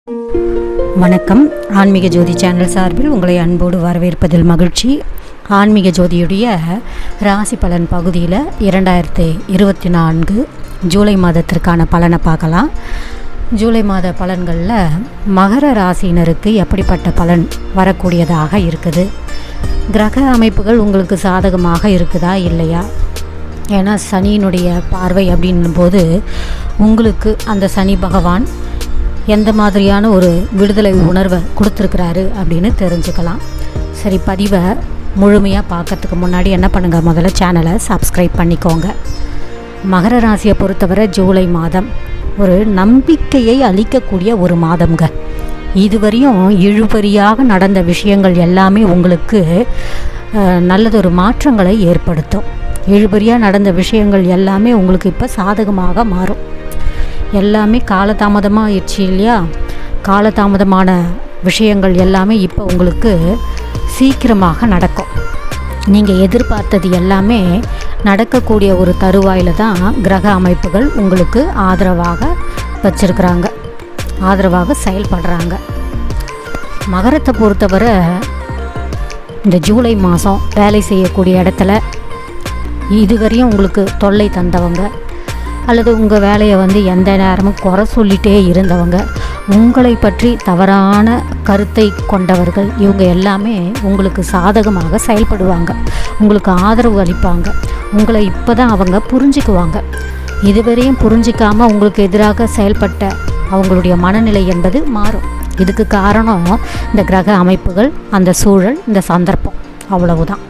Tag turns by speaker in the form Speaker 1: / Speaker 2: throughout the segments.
Speaker 1: வணக்கம். ஆன்மீக ஜோதி சேனல் சார்பில் உங்களை அன்போடு வரவேற்பதில் மகிழ்ச்சி. ஆன்மீக ஜோதியுடைய ராசி பலன் பகுதியில் 2024 ஜூலை மாதத்திற்கான பலனை பார்க்கலாம். ஜூலை மாத பலன்களில் மகர ராசியினருக்கு எப்படிப்பட்ட பலன் வரக்கூடியதாக இருக்குது, கிரக அமைப்புகள் உங்களுக்கு சாதகமாக இருக்குதா இல்லையா? ஏன்னா சனியினுடைய பார்வை அப்படின்னும் போது உங்களுக்கு அந்த சனி பகவான் எந்த மாதிரியான ஒரு விடுதலை உணர்வை கொடுத்துருக்கிறாரு அப்படின்னு தெரிஞ்சுக்கலாம். சரி, பதிவை முழுமையாக பார்க்கறதுக்கு முன்னாடி என்ன பண்ணுங்கள், முதல்ல சேனலை சப்ஸ்கிரைப் பண்ணிக்கோங்க. மகர ராசியை பொறுத்தவரை ஜூலை மாதம் ஒரு நம்பிக்கையை அளிக்கக்கூடிய ஒரு மாதம்ங்க. இதுவரையும் இழுபறியாக நடந்த விஷயங்கள் எல்லாமே உங்களுக்கு நல்லதொரு மாற்றங்களை ஏற்படுத்தும். இழுபறியாக நடந்த விஷயங்கள் எல்லாமே உங்களுக்கு இப்போ சாதகமாக மாறும். எல்லாமே காலதாமதமாக ஆயிடுச்சு இல்லையா? காலதாமதமான விஷயங்கள் எல்லாமே இப்போ உங்களுக்கு சீக்கிரமாக நடக்கும். நீங்கள் எதிர்பார்த்தது எல்லாமே நடக்கக்கூடிய ஒரு தருவாயில் தான் கிரக அமைப்புகள் உங்களுக்கு ஆதரவாக வச்சிருக்கிறாங்க, ஆதரவாக செயல்படுறாங்க. மகரத்தை பொறுத்தவரை இந்த ஜூலை மாதம் வேலை செய்யக்கூடிய இடத்துல இதுவரையும் உங்களுக்கு தொல்லை தந்தவங்க அல்லது உங்கள் வேலையை எந்த நேரமும் குறை சொல்லிகிட்டே இருந்தவங்க, உங்களை பற்றி தவறான கருத்தை கொண்டவர்கள், இவங்க எல்லாமே உங்களுக்கு சாதகமாக செயல்படுவாங்க, உங்களுக்கு ஆதரவு அளிப்பாங்க. உங்களை இப்போ தான் அவங்க புரிஞ்சுக்குவாங்க. இதுவரையும் புரிஞ்சிக்காமல் உங்களுக்கு எதிராக செயல்பட்ட அவங்களுடைய மனநிலை என்பது மாறும். இதுக்கு காரணம் இந்த கிரக அமைப்புகள், அந்த சூழல், இந்த சந்தர்ப்பம், அவ்வளவுதான்.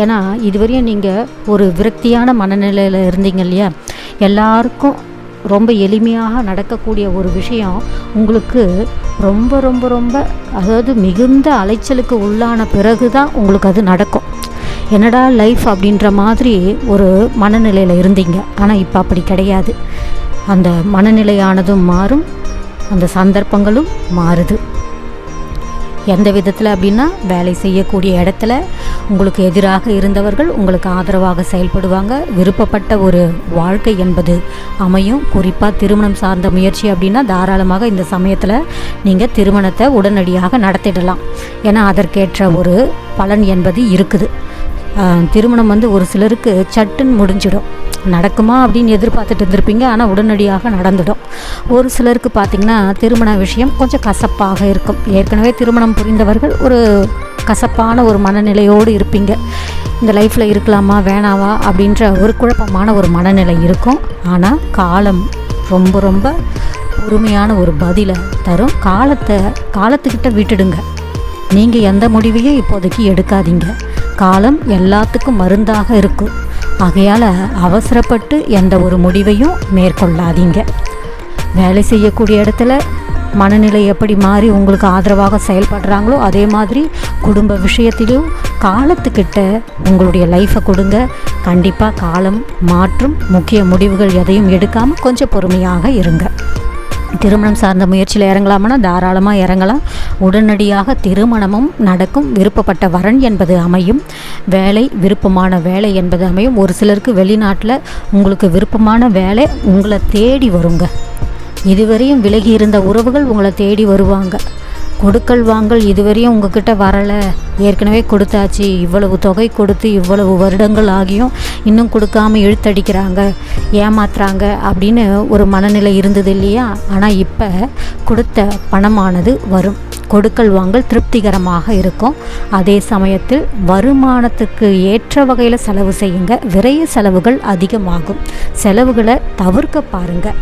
Speaker 1: ஏன்னா இதுவரையும் நீங்கள் ஒரு விரக்தியான மனநிலையில் இருந்தீங்க இல்லையா? எல்லாருக்கும் ரொம்ப எளிமையாக நடக்கக்கூடிய ஒரு விஷயம் உங்களுக்கு ரொம்ப ரொம்ப ரொம்ப அதாவது மிகுந்த அலைச்சலுக்கு உள்ளான பிறகு தான் உங்களுக்கு அது நடக்கும். என்னடா லைஃப் அப்படின்ற மாதிரி ஒரு மனநிலையில் இருந்தீங்க. ஆனால் இப்போ அப்படி கிடையாது. அந்த மனநிலையானதும் மாறும், அந்த சந்தர்ப்பங்களும் மாறுது. எந்த விதத்தில் அப்படின்னா, வேலை செய்யக்கூடிய இடத்துல உங்களுக்கு எதிராக இருந்தவர்கள் உங்களுக்கு ஆதரவாக செயல்படுவாங்க. விருப்பப்பட்ட ஒரு வாழ்க்கை என்பது அமையும். குறிப்பாக திருமணம் சார்ந்த முயற்சி அப்படின்னா தாராளமாக இந்த சமயத்தில் நீங்கள் திருமணத்தை உடனடியாக நடத்திடலாம். ஏன்னா அதற்கேற்ற ஒரு பலன் என்பது இருக்குது. திருமணம் ஒரு சிலருக்கு சட்டுன்னு முடிஞ்சிடும். நடக்குமா அப்படின்னு எதிர்பார்த்துட்டு இருந்திருப்பீங்க, ஆனால் உடனடியாக நடந்துடும். ஒரு சிலருக்கு பார்த்திங்கன்னா திருமண விஷயம் கொஞ்சம் கசப்பாக இருக்கும். ஏற்கனவே திருமணம் புரிந்தவர்கள் ஒரு கசப்பான ஒரு மனநிலையோடு இருப்பீங்க. இந்த லைஃப்பில் இருக்கலாமா வேணாவா அப்படின்ற ஒரு குழப்பமான ஒரு மனநிலை இருக்கும். ஆனால் காலம் ரொம்ப ரொம்ப பொறுமையான ஒரு பதிலை தரும். காலத்துக்கிட்ட விட்டுடுங்க. நீங்கள் எந்த முடிவையும் இப்போதைக்கு எடுக்காதீங்க. காலம் எல்லாத்துக்கும் மருந்தாக இருக்கும். ஆகையால் அவசரப்பட்டு எந்த ஒரு முடிவையும் மேற்கொள்ளாதீங்க. வேலை செய்யக்கூடிய இடத்துல மனநிலை எப்படி மாறி உங்களுக்கு ஆதரவாக செயல்படுறாங்களோ அதே மாதிரி குடும்ப விஷயத்திலும் காலத்துக்கிட்ட உங்களுடைய லைஃப்பை கொடுங்க. கண்டிப்பாக காலம் மாற்றும். முக்கிய முடிவுகள் எதையும் எடுக்காமல் கொஞ்சம் பொறுமையாக இருங்க. திருமணம் சார்ந்த முயற்சியில் இறங்கலாம்னா தாராளமாக இறங்கலாம். உடனடியாக திருமணமும் நடக்கும். விருப்பப்பட்ட வரன் என்பது அமையும். வேலை, விருப்பமான வேலை என்பது அமையும். ஒரு சிலருக்கு வெளிநாட்டில் உங்களுக்கு விருப்பமான வேலை உங்களை தேடி வருங்க. இதுவரையும் விலகி இருந்த உறவுகள் உங்களை தேடி வருவாங்க. கொடுக்கல் வாங்கல் இதுவரையும் உங்ககிட்ட வரலை, ஏற்கனவே கொடுத்தாச்சு, இவ்வளவு தொகை கொடுத்து இவ்வளவு வருடங்கள் ஆகியும் இன்னும் கொடுக்காமல் இழுத்தடிக்கிறாங்க, ஏமாத்துறாங்க அப்படின்னு ஒரு மனநிலை இருந்தது இல்லையா? ஆனால் இப்போ கொடுத்த பணமானது வரும். கொடுக்கல் வாங்கல் திருப்திகரமாக இருக்கும். அதே சமயத்தில் வருமானத்துக்கு ஏற்ற வகையில் செலவு செய்யுங்க. விரைய செலவுகள் அதிகமாகும். செலவுகளை தவிர்க்க பாருங்கள்.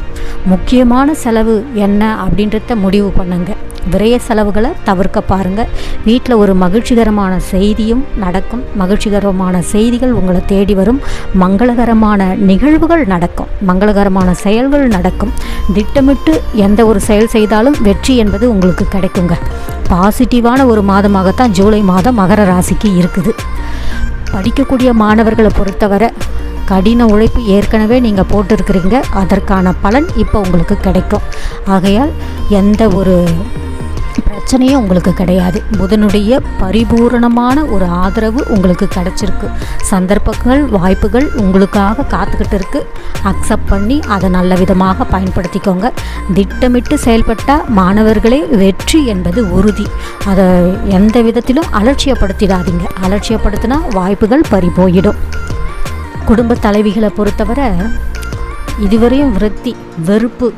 Speaker 1: முக்கியமான செலவு என்ன அப்படின்றத முடிவு பண்ணுங்க. விரைய செலவுகளை தவிர்க்க பாருங்கள். வீட்டில் ஒரு மகிழ்ச்சிகரமான செய்தியும் நடக்கும். மகிழ்ச்சிகரமான செய்திகள் உங்களை தேடி வரும். மங்களகரமான நிகழ்வுகள் நடக்கும். மங்களகரமான செயல்கள் நடக்கும். திட்டமிட்டு எந்த ஒரு செயல் செய்தாலும் வெற்றி என்பது உங்களுக்கு கிடைக்குங்க. பாசிட்டிவான ஒரு மாதமாகத்தான் ஜூலை மாதம் மகர ராசிக்கு இருக்குது. படிக்கக்கூடிய மாணவர்களை பொறுத்தவரை கடின உழைப்பு ஏற்கனவே நீங்கள் போட்டிருக்கிறீங்க. அதற்கான பலன் இப்போ உங்களுக்கு கிடைக்கும். ஆகையால் எந்த ஒரு பிரச்சனையும் உங்களுக்கு கிடையாது. புதனுடைய பரிபூரணமான ஒரு ஆதரவு உங்களுக்கு கிடைச்சிருக்கு. சந்தர்ப்பங்கள் வாய்ப்புகள் உங்களுக்காக காத்துக்கிட்டு இருக்கு. அக்செப்ட் பண்ணி அதை நல்ல விதமாக பயன்படுத்திக்கோங்க. திட்டமிட்டு செயல்பட்டால் மாணவர்களே வெற்றி என்பது உறுதி. அதை எந்த விதத்திலும் அலட்சியப்படுத்திடாதீங்க. அலட்சியப்படுத்தினா வாய்ப்புகள் பறி போயிடும். குடும்ப தலைவிகளை பொறுத்தவரை இதுவரையும் விரக்தி, வெறுப்பு,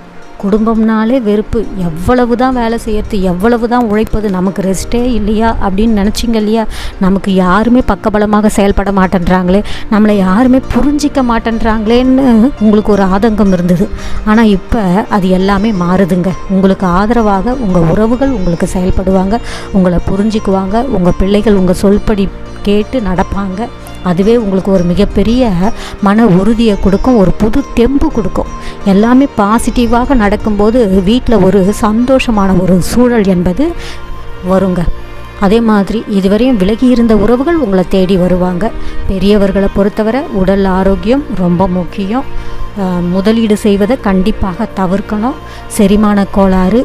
Speaker 1: குடும்பம்னாலே வெறுப்பு, எவ்வளவு தான் வேலை செய்யறது, எவ்வளவு தான் உழைப்பது, நமக்கு ரெஸ்ட்டே இல்லையா அப்படின்னு நினச்சிங்க இல்லையா? நமக்கு யாருமே பக்கபலமாக செயல்பட மாட்டேன்றாங்களே, நம்மளை யாருமே புரிஞ்சிக்க மாட்டேன்றாங்களேன்னு உங்களுக்கு ஒரு ஆதங்கம் இருந்தது. ஆனால் இப்போ அது எல்லாமே மாறுதுங்க. உங்களுக்கு ஆதரவாக உங்கள் உறவுகள் உங்களுக்கு செயல்படுவாங்க, உங்களை புரிஞ்சிக்குவாங்க, உங்கள் பிள்ளைகள் உங்கள் சொல்படி கேட்டு நடப்பாங்க. அதுவே உங்களுக்கு ஒரு மிகப்பெரிய மன உறுதியை கொடுக்கும், ஒரு புது தெம்பு கொடுக்கும். எல்லாமே பாசிட்டிவாக நடக்கும்போது வீட்டில் ஒரு சந்தோஷமான ஒரு சூழல் என்பது வருங்க. அதே மாதிரி இதுவரையும் விலகி இருந்த உறவுகள் உங்களை தேடி வருவாங்க. பெரியவர்களை பொறுத்தவரை உடல் ஆரோக்கியம் ரொம்ப முக்கியம். முதலீடு செய்வதை கண்டிப்பாக தவிர்க்கணும். செரிமான கோளாறு,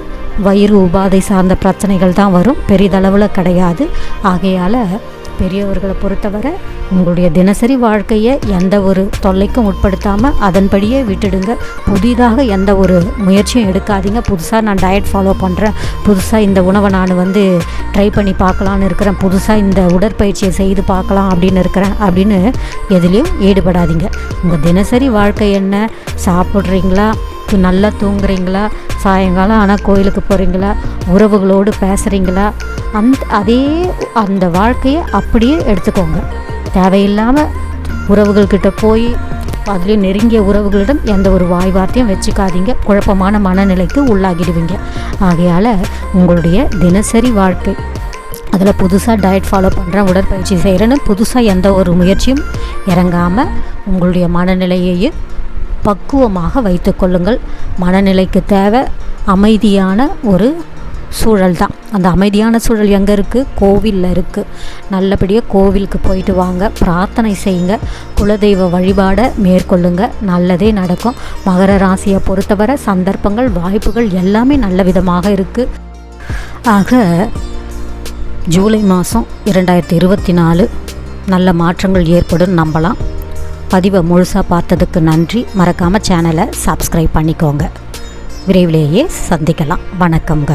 Speaker 1: வயிறு உபாதை சார்ந்த பிரச்சனைகள் தான் வரும், பெரிதளவில் கிடையாது. ஆகையால் பெரியவர்களை பொறுத்தவரை உங்களுடைய தினசரி வாழ்க்கையை எந்த ஒரு தொல்லைக்கும் உட்படுத்தாமல் அதன்படியே விட்டுடுங்க. புதிதாக எந்த ஒரு முயற்சியும் எடுக்காதீங்க. புதுசாக நான் டயட் ஃபாலோ பண்ணுறேன், புதுசாக இந்த உணவை நான் ட்ரை பண்ணி பார்க்கலான்னு இருக்கிறேன், புதுசாக இந்த உடற்பயிற்சியை செய்து பார்க்கலாம் அப்படின்னு எதுலேயும் ஈடுபடாதீங்க. உங்கள் தினசரி வாழ்க்கை என்ன? சாப்பிட்றீங்களா, நல்லா தூங்குறீங்களா, சாயங்காலம் ஆனால் கோயிலுக்கு போகிறீங்களா, உறவுகளோடு பேசுகிறீங்களா, அந்த வாழ்க்கையை அப்படியே எடுத்துக்கோங்க. தேவையில்லாமல் உறவுகள்கிட்ட போய் அதுலேயும் நெருங்கிய உறவுகளிடம் எந்த ஒரு வாய் வார்த்தையும் வச்சுக்காதீங்க. குழப்பமான மனநிலைக்கு உள்ளாகிடுவீங்க. ஆகையால் உங்களுடைய தினசரி வாழ்க்கை, அதில் புதுசாக டயட் ஃபாலோ பண்ணுறேன், உடற்பயிற்சி செய்கிறேன்னு புதுசாக எந்த ஒரு முயற்சியும் இறங்காமல் உங்களுடைய மனநிலையையே பக்குவமாக வைத்து கொள்ளுங்கள். மனநிலைக்கு தேவை அமைதியான ஒரு சூழல் தான். அந்த அமைதியான சூழல் எங்கே இருக்குது? கோவிலில் இருக்குது. நல்லபடியாக கோவிலுக்கு போயிட்டு வாங்க, பிரார்த்தனை செய்யுங்க, குலதெய்வ வழிபாடை மேற்கொள்ளுங்க, நல்லதே நடக்கும். மகர ராசியை பொறுத்தவரை சந்தர்ப்பங்கள் வாய்ப்புகள் எல்லாமே நல்ல விதமாக இருக்குது. ஆக ஜூலை மாதம் 2024 நல்ல மாற்றங்கள் ஏற்படும் நம்பலாம். பதிவை முழுசாக பார்த்ததுக்கு நன்றி. மறக்காமல் சேனலை சப்ஸ்கிரைப் பண்ணிக்கோங்க. விரைவிலேயே சந்திக்கலாம். வணக்கம்ங்க.